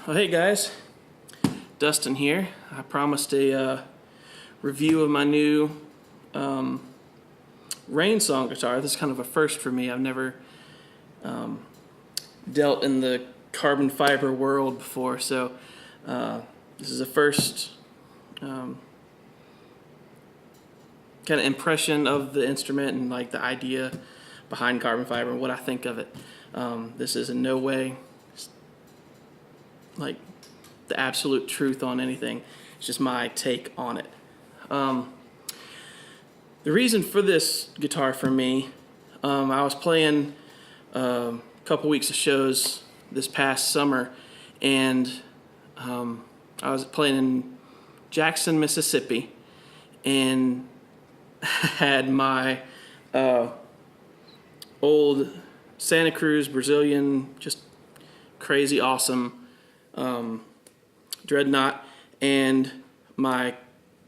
Well, hey guys, Dustin here. I promised a review of my new Rainsong guitar. This is kind of a first for me. I've never dealt in the carbon fiber world before, so this is a first kind of impression of the instrument and like the idea behind carbon fiber and what I think of it. This is in no way like the absolute truth on anything. It's just my take on it. The reason for this guitar for me, I was playing a couple weeks of shows this past summer, and I was playing in Jackson, Mississippi, and had my old Santa Cruz Brazilian, just crazy awesome Dreadnought, and my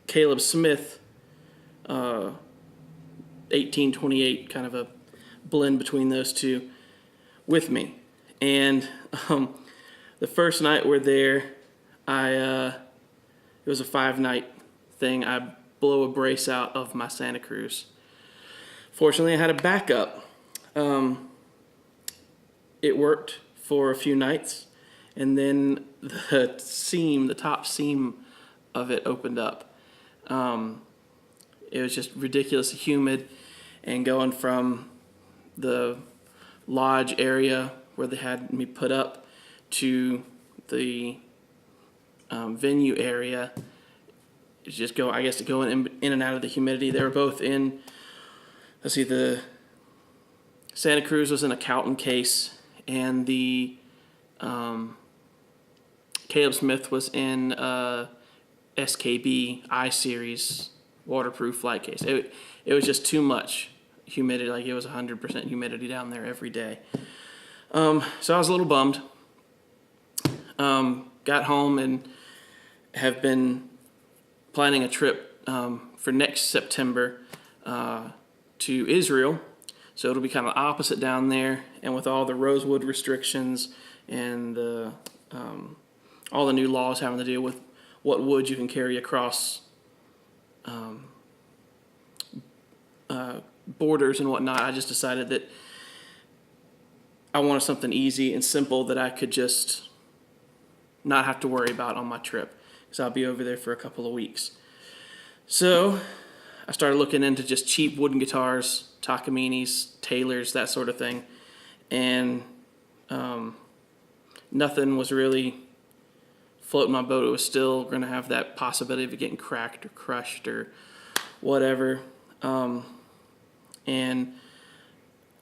Caleb Smith 1828, kind of a blend between those two, with me. And the first night we're there, it was a 5-night thing. I blow a brace out of my Santa Cruz. Fortunately, I had a backup. It worked for a few nights, and then the top seam of it opened up. It was just ridiculously humid, and going from the lodge area where they had me put up to the venue area, it's just going in and out of the humidity. They were both in, let's see, the Santa Cruz was in a Calton case, and the Caleb Smith was in SKB I-Series waterproof light case. It was just too much humidity. Like, it was 100% humidity down there every day. So I was a little bummed. Got home and have been planning a trip for next September to Israel. So it'll be kind of opposite down there, and with all the rosewood restrictions and the all the new laws having to deal with what wood you can carry across borders and whatnot, I just decided that I wanted something easy and simple that I could just not have to worry about on my trip, because I'll be over there for a couple of weeks. So I started looking into just cheap wooden guitars, Takaminis, Taylors, that sort of thing, and nothing was really floating my boat. It was still going to have that possibility of it getting cracked or crushed or whatever. And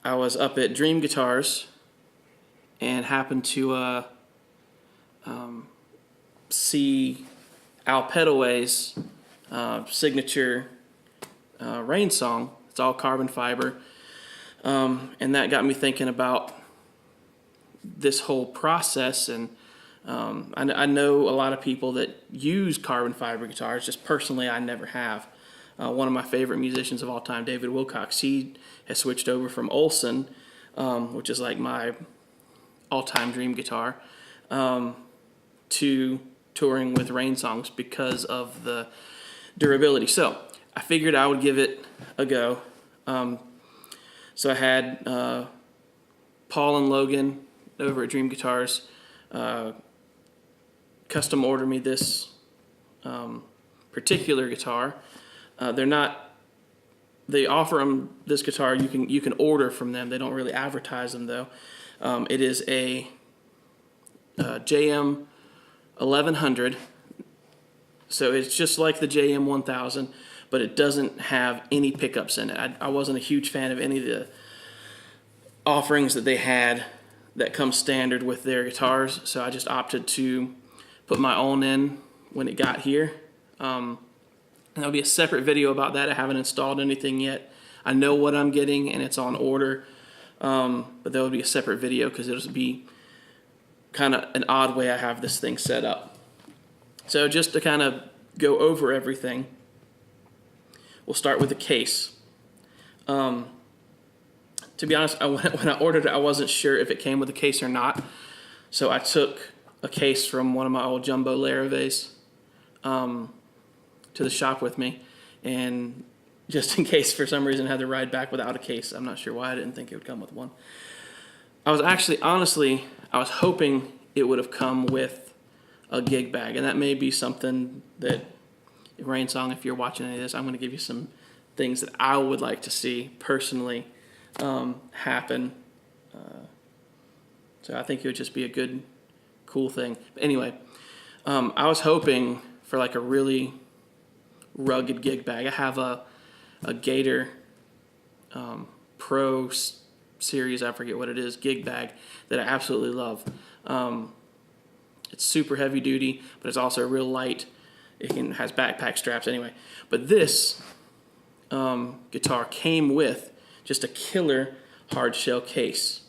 I was up at Dream Guitars and happened to see Al Petaway's signature Rainsong. It's all carbon fiber. And that got me thinking about this whole process. And I know a lot of people that use carbon fiber guitars. Just personally, I never have. One of my favorite musicians of all time, David Wilcox, he has switched over from Olson, which is like my all-time dream guitar, to touring with Rainsongs because of the durability. So I figured I would give it a go. So I had Paul and Logan over at Dream Guitars custom order me this particular guitar. They offer them this guitar. You can order from them. They don't really advertise them though. It is a JM1100. So it's just like the JM1000, but it doesn't have any pickups in it. I wasn't a huge fan of any of the offerings that they had that come standard with their guitars, so I just opted to put my own in when it got here. And there'll be a separate video about that. I haven't installed anything yet. I know what I'm getting, and it's on order, but there will be a separate video because it'll be kind of an odd way I have this thing set up. So just to kind of go over everything, we'll start with the case. To be honest, when I ordered it, I wasn't sure if it came with a case or not. So I took a case from one of my old jumbo Laraves to the shop with me, and just in case for some reason I had to ride back without a case. I'm not sure why I didn't think it would come with one. I was actually, honestly, I was hoping it would have come with a gig bag, and that may be something that, Rainsong, if you're watching any of this, I'm going to give you some things that I would like to see personally happen. So I think it would just be a good, cool thing. But anyway, I was hoping for like a really rugged gig bag. I have a Gator Pro series, I forget what it is, gig bag that I absolutely love. It's super heavy duty, but it's also real light. It has backpack straps anyway. But this guitar came with just a killer hard shell case.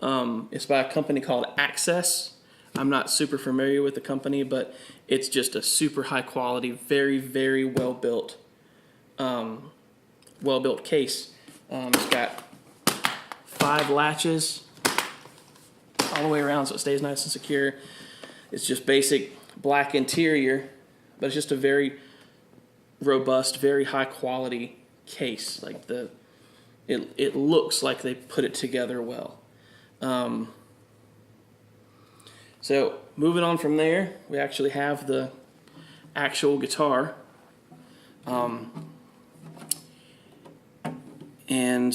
It's by a company called Access. I'm not super familiar with the company, but it's just a super high quality, very, very well built case. It's got 5 latches all the way around, so it stays nice and secure. It's just basic black interior, but it's just a very robust, very high quality case. Like it looks like they put it together well. So moving on from there, we actually have the actual guitar. And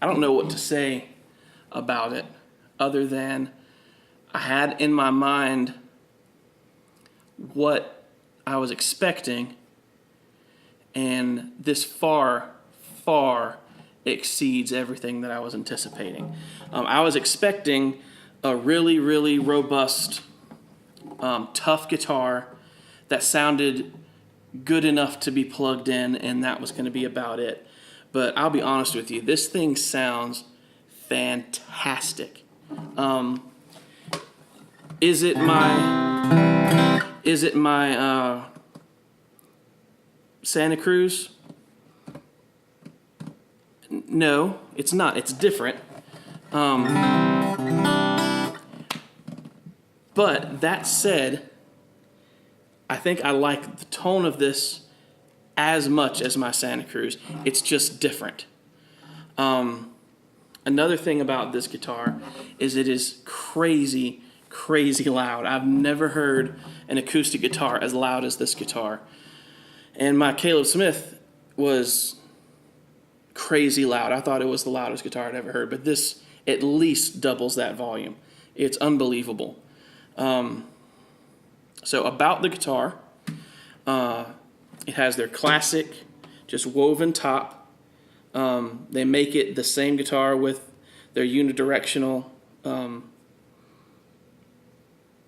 I don't know what to say about it other than I had in my mind what I was expecting, and this far exceeds everything that I was anticipating. I was expecting a really, really robust, tough guitar that sounded good enough to be plugged in, and that was going to be about it. But I'll be honest with you, this thing sounds fantastic. Is it my Santa Cruz? No, it's not. It's different. But that said, I think I like the tone of this as much as my Santa Cruz. It's just different. Another thing about this guitar is it is crazy loud. I've never heard an acoustic guitar as loud as this guitar. And my Caleb Smith was crazy loud. I thought it was the loudest guitar I'd ever heard, but this at least doubles that volume. It's unbelievable. So about the guitar, it has their classic, just woven top. They make it the same guitar with their unidirectional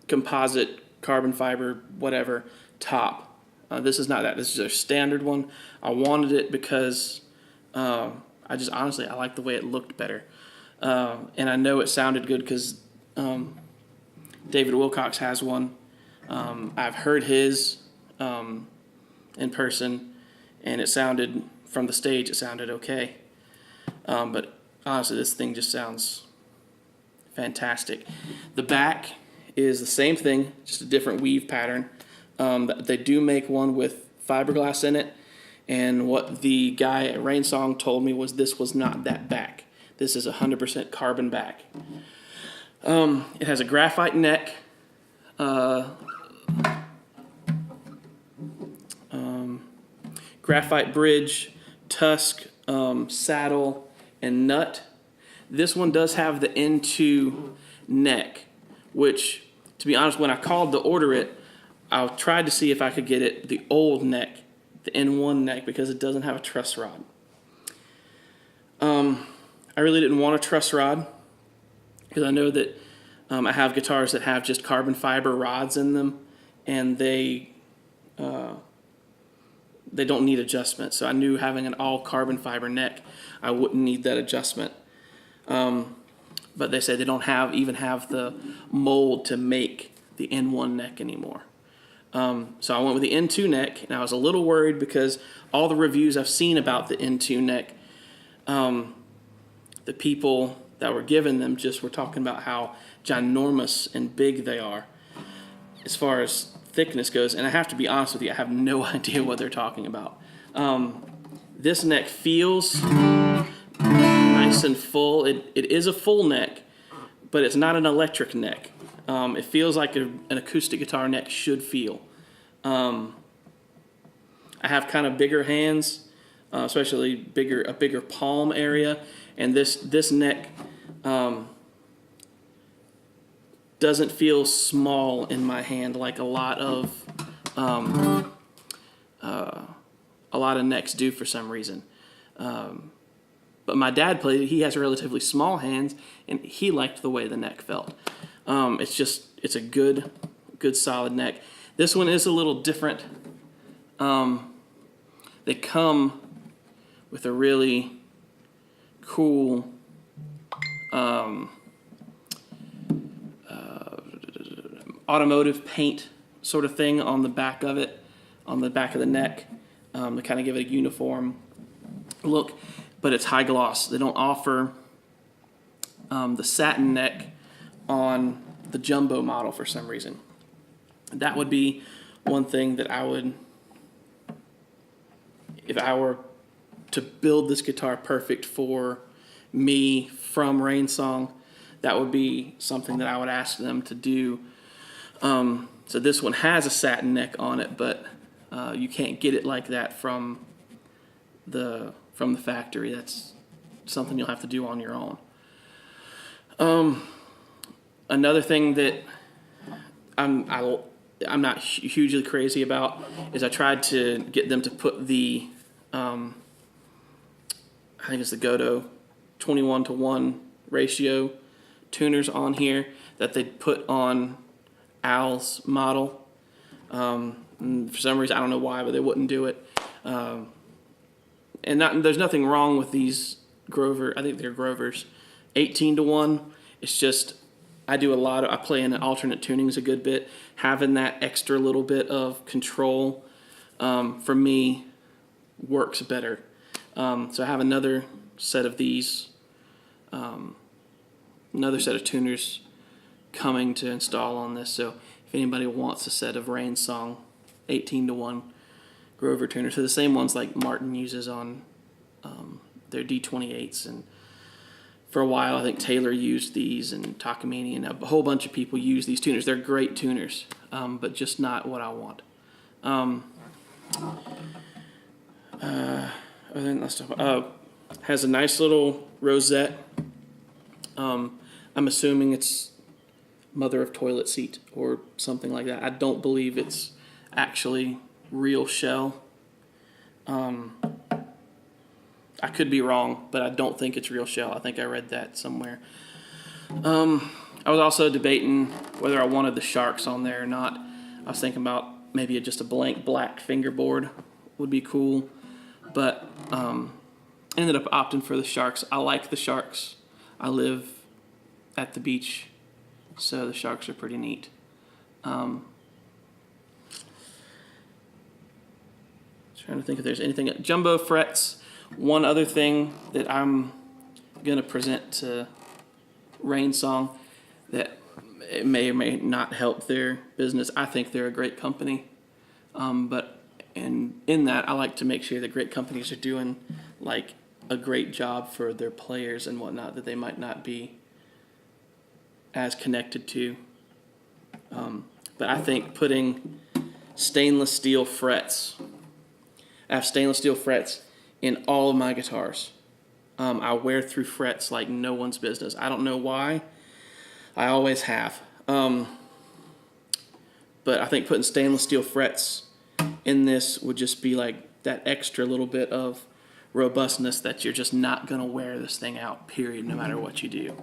composite carbon fiber, whatever, top. This is not that. This is their standard one. I wanted it because I like the way it looked better. And I know it sounded good because David Wilcox has one. I've heard his in person, and it sounded, from the stage, it sounded okay. But honestly, this thing just sounds fantastic. The back is the same thing, just a different weave pattern. They do make one with fiberglass in it, and what the guy at Rainsong told me was this was not that back. This is 100% carbon back. It has a graphite neck, graphite bridge, tusk, saddle, and nut. This one does have the N2 neck, which, to be honest, when I called to order it, I tried to see if I could get it the old neck, the N1 neck, because it doesn't have a truss rod. I really didn't want a truss rod because I know that I have guitars that have just carbon fiber rods in them, and they don't need adjustment. So I knew having an all carbon fiber neck, I wouldn't need that adjustment. But they said they don't even have the mold to make the N1 neck anymore. So I went with the N2 neck, and I was a little worried because all the reviews I've seen about the N2 neck, the people that were given them just were talking about how ginormous and big they are as far as thickness goes. And I have to be honest with you, I have no idea what they're talking about. This neck feels nice and full. It is a full neck, but it's not an electric neck. It feels like an acoustic guitar neck should feel. I have kind of bigger hands, especially a bigger palm area, and this neck doesn't feel small in my hand like a lot of necks do for some reason. But my dad played it. He has relatively small hands, and he liked the way the neck felt. It's a good solid neck. This one is a little different. They come with a really cool automotive paint sort of thing on the back of it, on the back of the neck, to kind of give it a uniform look. But it's high gloss. They don't offer the satin neck on the jumbo model for some reason. That would be one thing that I would, if I were to build this guitar perfect for me from Rainsong, that would be something that I would ask them to do. So this one has a satin neck on it, but you can't get it like that from the factory. That's something you'll have to do on your own. Another thing that I'm not hugely crazy about is I tried to get them to put the I think it's the Godot 21-to-1 ratio tuners on here that they put on Al's model. And for some reason, I don't know why, but they wouldn't do it. There's nothing wrong with these Grover. I think they're Grovers, 18-to-1. It's just I play in alternate tunings a good bit. Having that extra little bit of control for me works better. So I have another set of these, another set of tuners coming to install on this. So if anybody wants a set of Rainsong 18-to-1 Grover tuners, so the same ones like Martin uses on their D28s, and for a while I think Taylor used these, and Takamine, and a whole bunch of people use these tuners. They're great tuners, but just not what I want. Other than that stuff, has a nice little rosette. I'm assuming it's mother of toilet seat or something like that. I don't believe it's actually real shell. I could be wrong, but I don't think it's real shell. I think I read that somewhere. I was also debating whether I wanted the sharks on there or not. I was thinking about maybe just a blank black fingerboard would be cool, but ended up opting for the sharks. I like the sharks. I live at the beach, so the sharks are pretty neat. Trying to think if there's anything. Jumbo frets. One other thing that I'm going to present to Rainsong that it may or may not help their business. I think they're a great company, but in that I like to make sure that great companies are doing like a great job for their players and whatnot that they might not be as connected to. But I think putting stainless steel frets, I have stainless steel frets in all of my guitars. I wear through frets like no one's business. I don't know why. I always have. But I think putting stainless steel frets in this would just be like that extra little bit of robustness that you're just not going to wear this thing out, period, no matter what you do.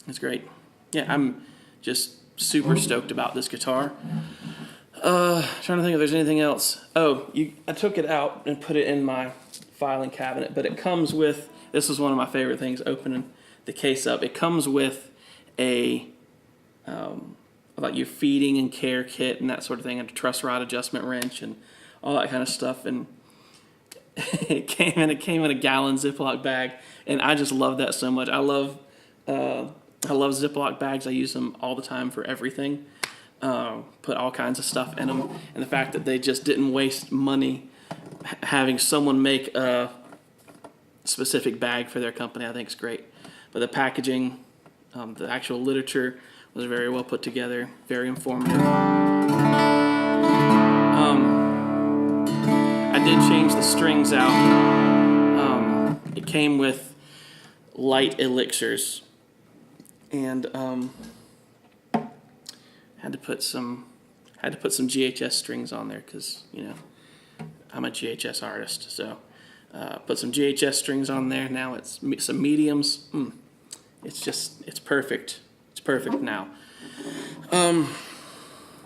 It's great. Yeah, I'm just super stoked about this guitar. Trying to think if there's anything else. I took it out and put it in my filing cabinet, but it comes with, this is one of my favorite things, opening the case up. It comes with a, like your feeding and care kit and that sort of thing, and a truss rod adjustment wrench and all that kind of stuff. And it came in a gallon Ziploc bag, and I just love that so much. I love Ziploc bags. I use them all the time for everything. Put all kinds of stuff in them, and the fact that they just didn't waste money having someone make a specific bag for their company, I think is great. But the packaging, the actual literature was very well put together, very informative. I did change the strings out. It came with light elixirs, and had to put some GHS strings on there because, you know, I'm a GHS artist. So put some GHS strings on there. Now it's some mediums. It's perfect. It's perfect now. Trying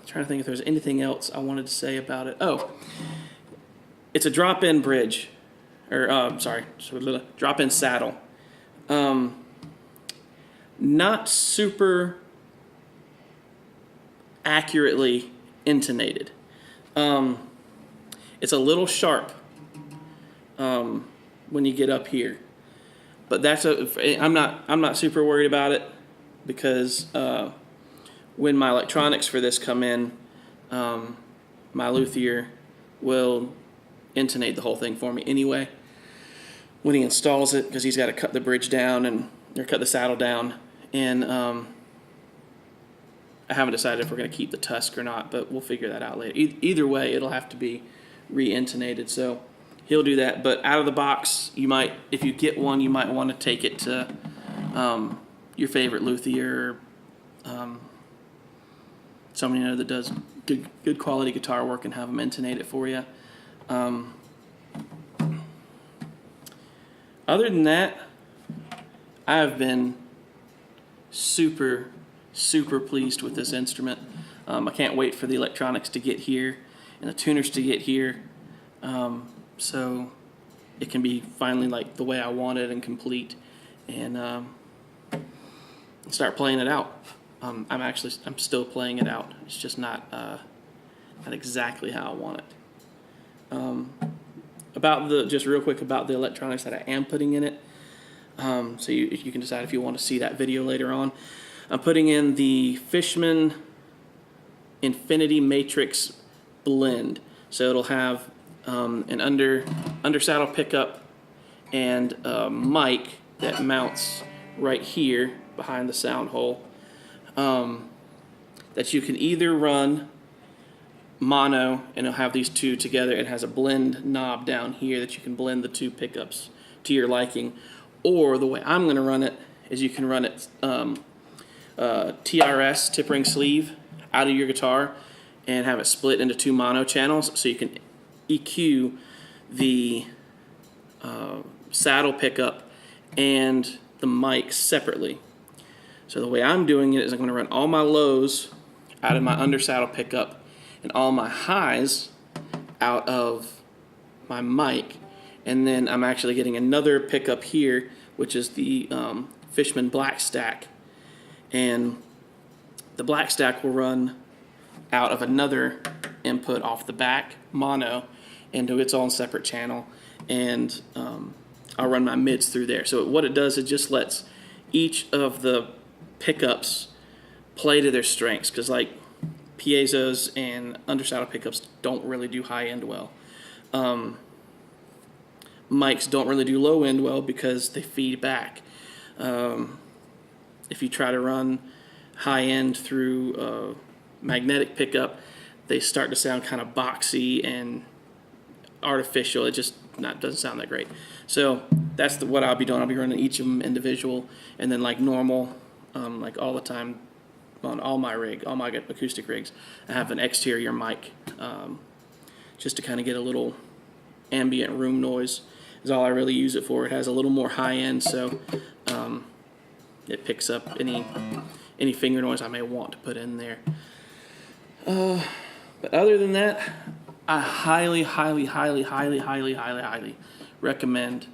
to think if there's anything else I wanted to say about it. Oh, it's a drop-in bridge, or drop-in saddle. Not super accurately intonated. It's a little sharp when you get up here, but I'm not super worried about it because when my electronics for this come in, my luthier will intonate the whole thing for me anyway when he installs it, because he's got to cut the bridge down or cut the saddle down, and I haven't decided if we're going to keep the tusk or not, but we'll figure that out later. Either way, it'll have to be re-intonated, so he'll do that. But out of the box, if you get one, you might want to take it to your favorite luthier, someone you know that does good quality guitar work, and have them intonate it for you. Other than that, I have been super pleased with this instrument. I can't wait for the electronics to get here and the tuners to get here, so it can be finally like the way I want it and complete, and start playing it out. I'm still playing it out. It's just not exactly how I want it. Just real quick about the electronics that I am putting in it. So you can decide if you want to see that video later on. I'm putting in the Fishman Infinity Matrix blend. So it'll have an under saddle pickup and a mic that mounts right here behind the sound hole, that you can either run mono, and it'll have these two together. It has a blend knob down here that you can blend the two pickups to your liking. Or the way I'm going to run it is you can run it TRS, tip ring sleeve, out of your guitar and have it split into two mono channels, so you can EQ the saddle pickup and the mic separately. So the way I'm doing it is I'm going to run all my lows out of my under saddle pickup and all my highs out of my mic, and then I'm actually getting another pickup here, which is the Fishman Black Stack, and the Black Stack will run out of another input off the back, mono, into its own separate channel, and I'll run my mids through there. So what it does, it just lets each of the pickups play to their strengths, because like piezos and undersaddle pickups don't really do high end well. Mics don't really do low end well because they feed back. If you try to run high end through a magnetic pickup, they start to sound kind of boxy and artificial. It just doesn't sound that great. So that's what I'll be doing. I'll be running each of them individual, and then like normal, like all the time, on all my acoustic rigs, I have an exterior mic, just to kind of get a little ambient room noise is all I really use it for. It has a little more high end, so it picks up any finger noise I may want to put in there. But other than that, I highly recommend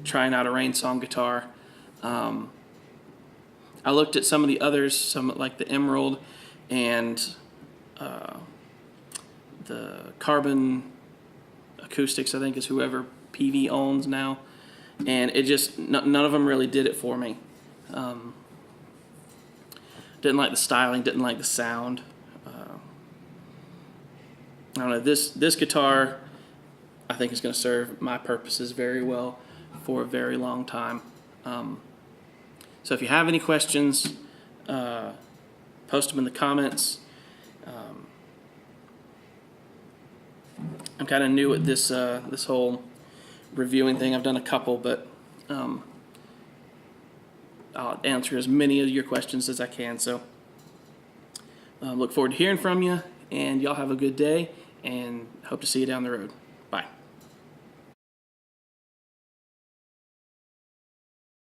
trying out a Rainsong guitar. I looked at some of the others, some like the Emerald and the Carbon Acoustics, I think, is whoever PV owns now, and it just none of them really did it for me. Didn't like the styling, didn't like the sound. I don't know. This guitar, I think, is going to serve my purposes very well for a very long time. So if you have any questions, post them in the comments. I'm kind of new at this this whole reviewing thing. I've done a couple, but I'll answer as many of your questions as I can. So look forward to hearing from you, and y'all have a good day, and hope to see you down the road.